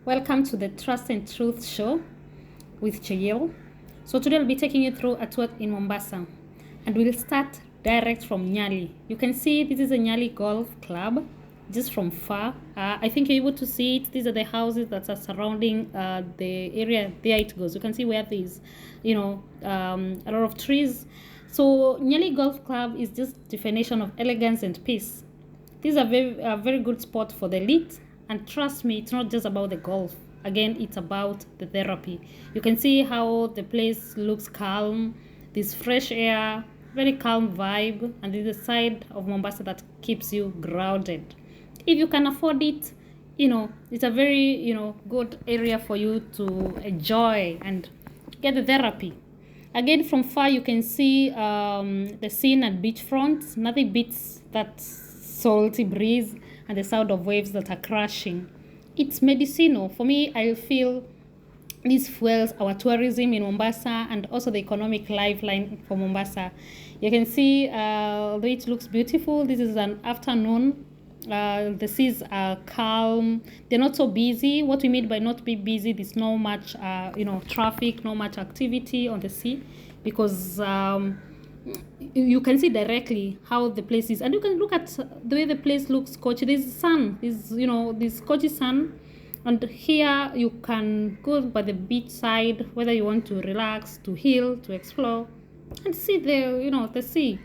Welcome to the Trust and Truth Show with Chayil. So today I'll be taking you through a tour in Mombasa, and we'll start direct from Nyali. You can see this is a Nyali Golf Club, just from far. I think you're able to see it. These are the houses that are surrounding the area. There it goes. You can see where there's, a lot of trees. So Nyali Golf Club is just definition of elegance and peace. This is a very good spot for the elite. And trust me, it's not just about the golf. Again, it's about the therapy. You can see how the place looks calm. This fresh air, very calm vibe. And there's a side of Mombasa that keeps you grounded. If you can afford it, it's a very, good area for you to enjoy and get the therapy. Again, from far, you can see the scene at beachfront. Nothing beats that salty breeze and the sound of waves that are crashing. It's medicinal. For me, I feel this fuels our tourism in Mombasa and also the economic lifeline for Mombasa. You can see the beach looks beautiful. This is an afternoon. The seas are calm. They're not so busy. What we mean by not be busy, there's no much, traffic, no much activity on the sea because you can see directly how the place is, and you can look at the way the place looks. Coach, there's sun, this coachy sun, and here you can go by the beach side, whether you want to relax, to heal, to explore, and see the sea.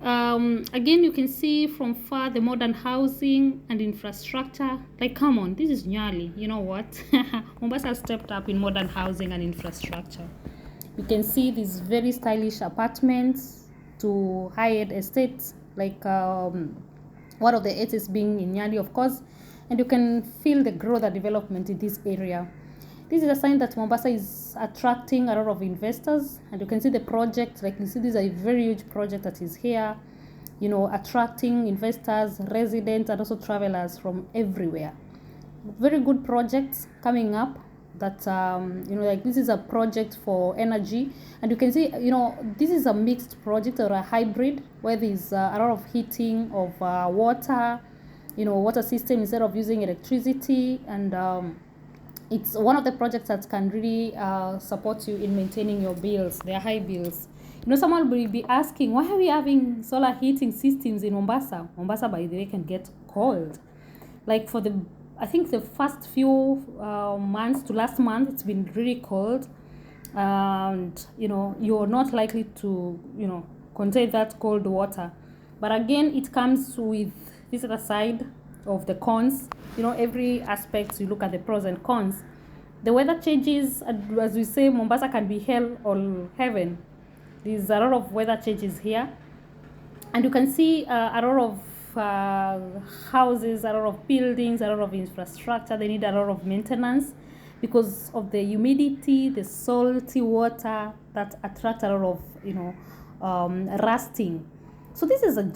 Again, you can see from far the modern housing and infrastructure. Like, come on, this is Nyali. You know what? Mombasa stepped up in modern housing and infrastructure. You can see these very stylish apartments to high-end estates, like one of the estates being in Nyali, of course, and you can feel the growth and development in this area. This is a sign that Mombasa is attracting a lot of investors, and you can see the project, like you see, this is a very huge project that is here, attracting investors, residents, and also travelers from everywhere. Very good projects coming up that like this is a project for energy, and you can see this is a mixed project or a hybrid where there's a lot of heating of water, water system instead of using electricity, and it's one of the projects that can really support you in maintaining your bills. They're high bills. Someone will be asking, why are we having solar heating systems in Mombasa? Mombasa, by the way, can get cold. Like I think the first few months to last month, it's been really cold, and you're not likely to contain that cold water. But again, it comes with this other side of the cons. Every aspect, you look at the pros and cons. The weather changes, as we say, Mombasa can be hell or heaven. There's a lot of weather changes here, and you can see a lot of houses, a lot of buildings, a lot of infrastructure. They need a lot of maintenance because of the humidity, the salty water that attract a lot of rusting. So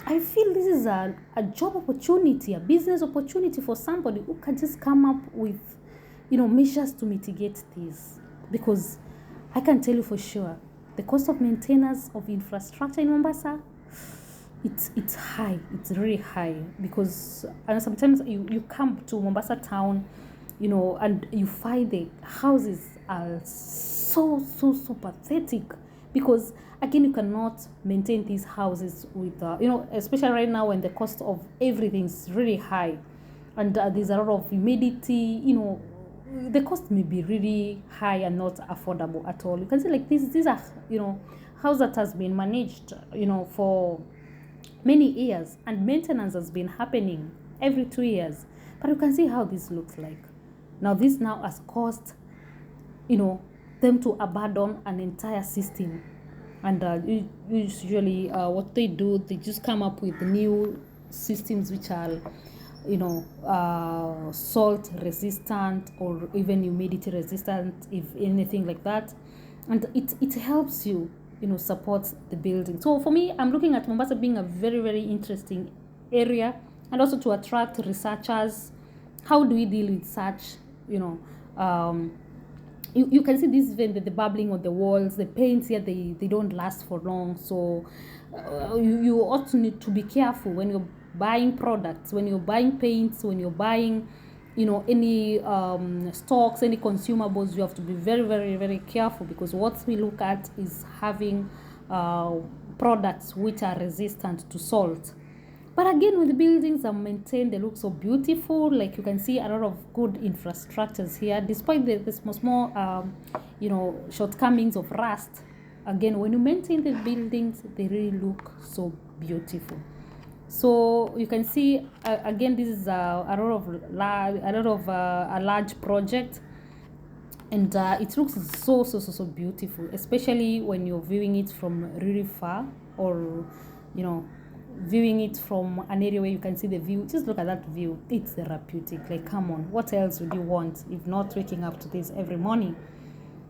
I feel this is a job opportunity, a business opportunity for somebody who can just come up with measures to mitigate this, because I can tell you for sure the cost of maintenance of infrastructure in Mombasa, it's high. It's really high because sometimes you come to Mombasa town, and you find the houses are so pathetic because again you cannot maintain these houses with especially right now when the cost of everything is really high, and there's a lot of humidity. The cost may be really high and not affordable at all. You can see like these are house that has been managed for many years, and maintenance has been happening every 2 years, but you can see how this looks like. Now this now has caused them to abandon an entire system, and usually what they do, they just come up with new systems which are salt resistant or even humidity resistant, if anything like that, and it helps you support the building. So for me, I'm looking at Mombasa being a very, very interesting area, and also to attract researchers. How do we deal with such you can see this, even the bubbling on the walls, the paints here, they don't last for long. So you also need to be careful when you're buying products, when you're buying paints, when you're buying any stocks, any consumables. You have to be very, very, very careful, because what we look at is having products which are resistant to salt. But again, when the buildings are maintained, they look so beautiful. Like you can see a lot of good infrastructures here, despite the small shortcomings of rust. Again, when you maintain the buildings, they really look so beautiful. So you can see again, this is a large project, and it looks so beautiful, especially when you're viewing it from really far, or viewing it from an area where you can see the view. Just look at that view. It's therapeutic. Like, come on, what else would you want if not waking up to this every morning?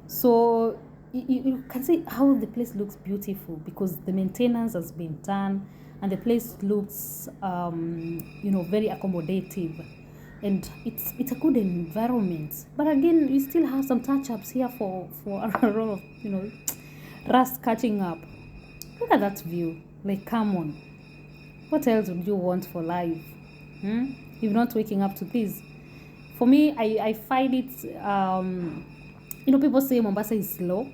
So you can see how the place looks beautiful, because the maintenance has been done, and the place looks very accommodative, and it's a good environment. But again, you still have some touch-ups here for a lot of rust catching up. Look at that view. Like, come on, what else would you want for life? If not waking up to this. For me, I find it people say Mombasa is slow,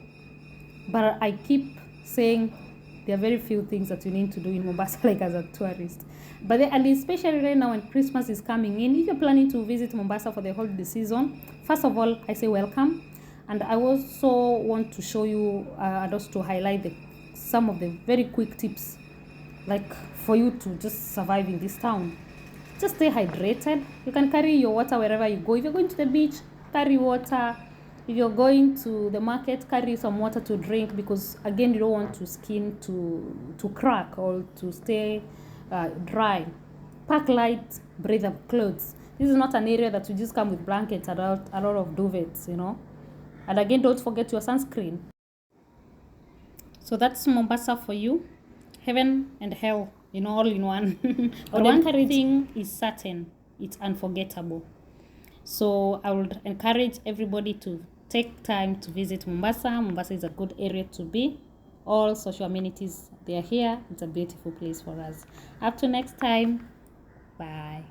but I keep saying there are very few things that you need to do in Mombasa, like as a tourist. But and especially right now when Christmas is coming in, if you're planning to visit Mombasa for the holiday season, first of all, I say welcome. And I also want to show you and also to highlight some of the very quick tips, like for you to just survive in this town. Just stay hydrated. You can carry your water wherever you go. If you're going to the beach, carry water. If you're going to the market, carry some water to drink, because again, you don't want your skin to crack or to stay dry. Pack light, breathable clothes. This is not an area that you just come with blankets and a lot of duvets, And again, don't forget your sunscreen. So that's Mombasa for you. Heaven and hell, all in one. But one thing is certain, it's unforgettable. So I would encourage everybody to take time to visit Mombasa. Mombasa is a good area to be. All social amenities, they are here. It's a beautiful place for us. Up to next time. Bye.